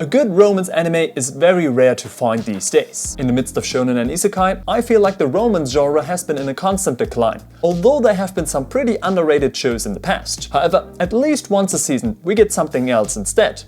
A good romance anime is very rare to find these days. In the midst of shonen and isekai, I feel like the romance genre has been in a constant decline, although there have been some pretty underrated shows in the past. However, at least once a season we get something else instead.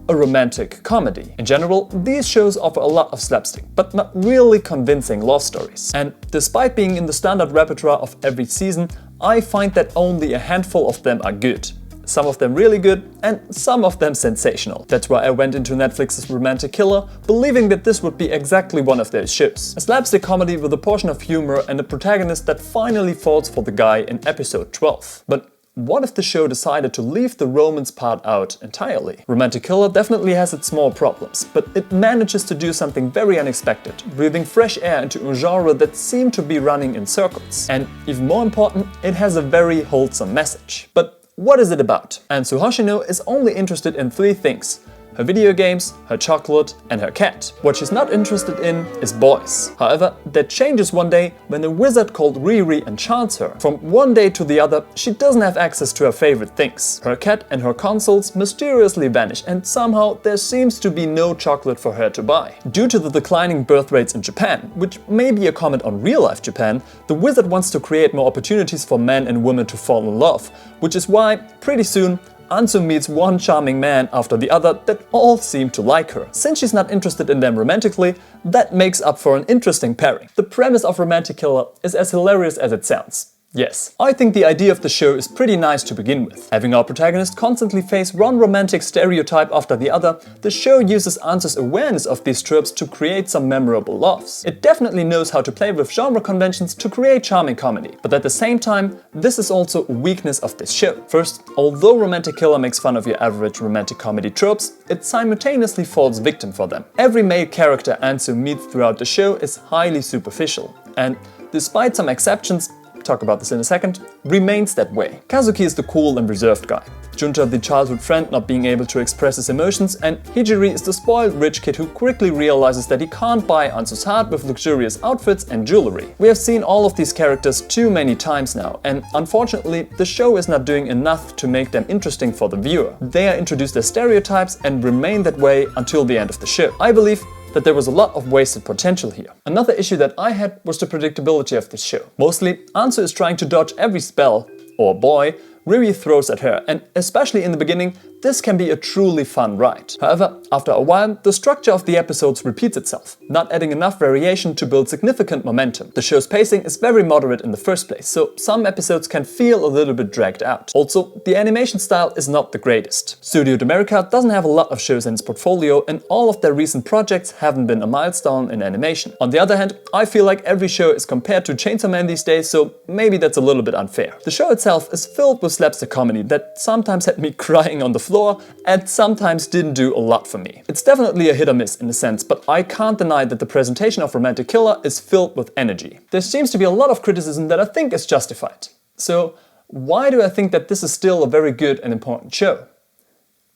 A romantic comedy. In general, these shows offer a lot of slapstick, but not really convincing love stories. And despite being in the standard repertoire of every season, I find that only a handful of them are good. Some of them really good and some of them sensational. That's why I went into Netflix's Romantic Killer, believing that this would be exactly one of those shows. A slapstick comedy with a portion of humor and a protagonist that finally falls for the guy in episode 12. But what if the show decided to leave the romance part out entirely? Romantic Killer definitely has its small problems, but it manages to do something very unexpected, breathing fresh air into a genre that seemed to be running in circles. And even more important, it has a very wholesome message. But what is it about? Anzu is only interested in three things: her video games, her chocolate and her cat. What she's not interested in is boys. However, that changes one day when a wizard called Riri enchants her. From one day to the other, she doesn't have access to her favorite things. Her cat and her consoles mysteriously vanish, and somehow there seems to be no chocolate for her to buy. Due to the declining birth rates in Japan, which may be a comment on real-life Japan, the wizard wants to create more opportunities for men and women to fall in love, which is why, pretty soon, Anzu meets one charming man after the other that all seem to like her. Since she's not interested in them romantically, that makes up for an interesting pairing. The premise of Romantic Killer is as hilarious as it sounds. Yes, I think the idea of the show is pretty nice to begin with. Having our protagonist constantly face one romantic stereotype after the other, the show uses Anzu's awareness of these tropes to create some memorable loves. It definitely knows how to play with genre conventions to create charming comedy, but at the same time, this is also a weakness of this show. First, although Romantic Killer makes fun of your average romantic comedy tropes, it simultaneously falls victim for them. Every male character Anzu meets throughout the show is highly superficial, and despite some exceptions, talk about this in a second, remains that way. Kazuki is the cool and reserved guy, Junta the childhood friend not being able to express his emotions, and Hijiri is the spoiled rich kid who quickly realizes that he can't buy Anzu's heart with luxurious outfits and jewelry. We have seen all of these characters too many times now, and unfortunately the show is not doing enough to make them interesting for the viewer. They are introduced as stereotypes and remain that way until the end of the show. I believe that there was a lot of wasted potential here. Another issue that I had was the predictability of this show. Mostly, Anzu is trying to dodge every spell, or boy, Riri throws at her, and especially in the beginning, this can be a truly fun ride. However, after a while, the structure of the episodes repeats itself, not adding enough variation to build significant momentum. The show's pacing is very moderate in the first place, so some episodes can feel a little bit dragged out. Also, the animation style is not the greatest. Studio America doesn't have a lot of shows in its portfolio, and all of their recent projects haven't been a milestone in animation. On the other hand, I feel like every show is compared to Chainsaw Man these days, so maybe that's a little bit unfair. The show itself is filled with slapstick comedy that sometimes had me crying on the floor and sometimes didn't do a lot for me. It's definitely a hit or miss in a sense, but I can't deny that the presentation of Romantic Killer is filled with energy. There seems to be a lot of criticism that I think is justified. So why do I think that this is still a very good and important show?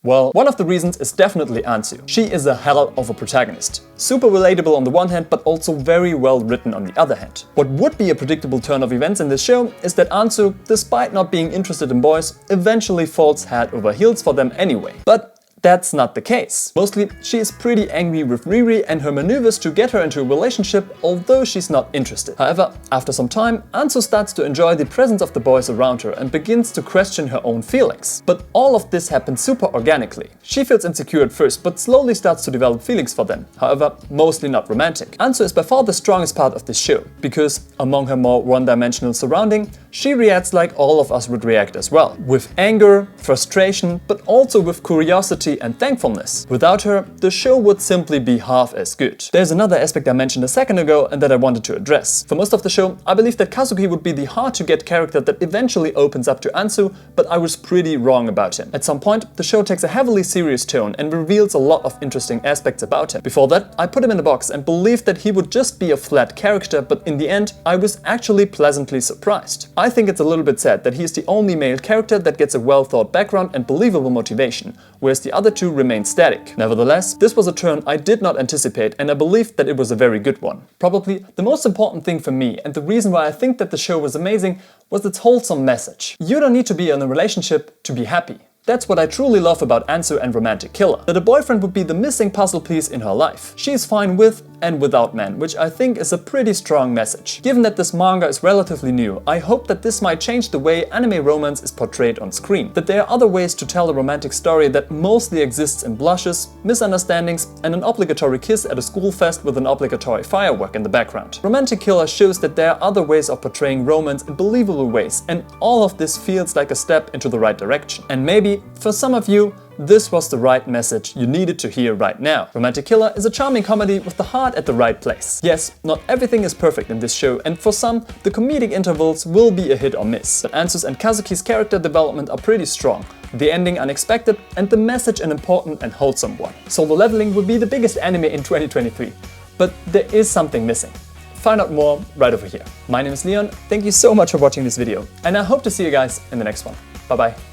Well, one of the reasons is definitely Anzu. She is a hell of a protagonist. Super relatable on the one hand, but also very well written on the other hand. What would be a predictable turn of events in this show is that Anzu, despite not being interested in boys, eventually falls head over heels for them anyway. But that's not the case. Mostly, she is pretty angry with Riri and her maneuvers to get her into a relationship, although she's not interested. However, after some time, Anzu starts to enjoy the presence of the boys around her and begins to question her own feelings. But all of this happens super organically. She feels insecure at first, but slowly starts to develop feelings for them. However, mostly not romantic. Anzu is by far the strongest part of this show, because among her more one-dimensional surrounding, she reacts like all of us would react as well. With anger, frustration, but also with curiosity and thankfulness. Without her, the show would simply be half as good. There's another aspect I mentioned a second ago and that I wanted to address. For most of the show, I believe that Kazuki would be the hard-to-get character that eventually opens up to Anzu, but I was pretty wrong about him. At some point, the show takes a heavily serious tone and reveals a lot of interesting aspects about him. Before that, I put him in a box and believed that he would just be a flat character, but in the end, I was actually pleasantly surprised. I think it's a little bit sad that he is the only male character that gets a well-thought background and believable motivation, whereas the other two remain static. Nevertheless, this was a turn I did not anticipate, and I believed that it was a very good one. Probably the most important thing for me, and the reason why I think that the show was amazing, was its wholesome message. You don't need to be in a relationship to be happy. That's what I truly love about Anzu and Romantic Killer, that a boyfriend would be the missing puzzle piece in her life. She's fine with and without men, which I think is a pretty strong message. Given that this manga is relatively new, I hope that this might change the way anime romance is portrayed on screen. That there are other ways to tell a romantic story that mostly exists in blushes, misunderstandings, and an obligatory kiss at a school fest with an obligatory firework in the background. Romantic Killer shows that there are other ways of portraying romance in believable ways, and all of this feels like a step into the right direction. And maybe, for some of you, this was the right message you needed to hear right now. Romantic Killer is a charming comedy with the heart at the right place. Yes, not everything is perfect in this show, and for some, the comedic intervals will be a hit or miss. But Anzu's and Kazuki's character development are pretty strong, the ending unexpected, and the message an important and wholesome one. Solo Leveling will be the biggest anime in 2023, but there is something missing. Find out more right over here. My name is Leon, thank you so much for watching this video, and I hope to see you guys in the next one. Bye bye.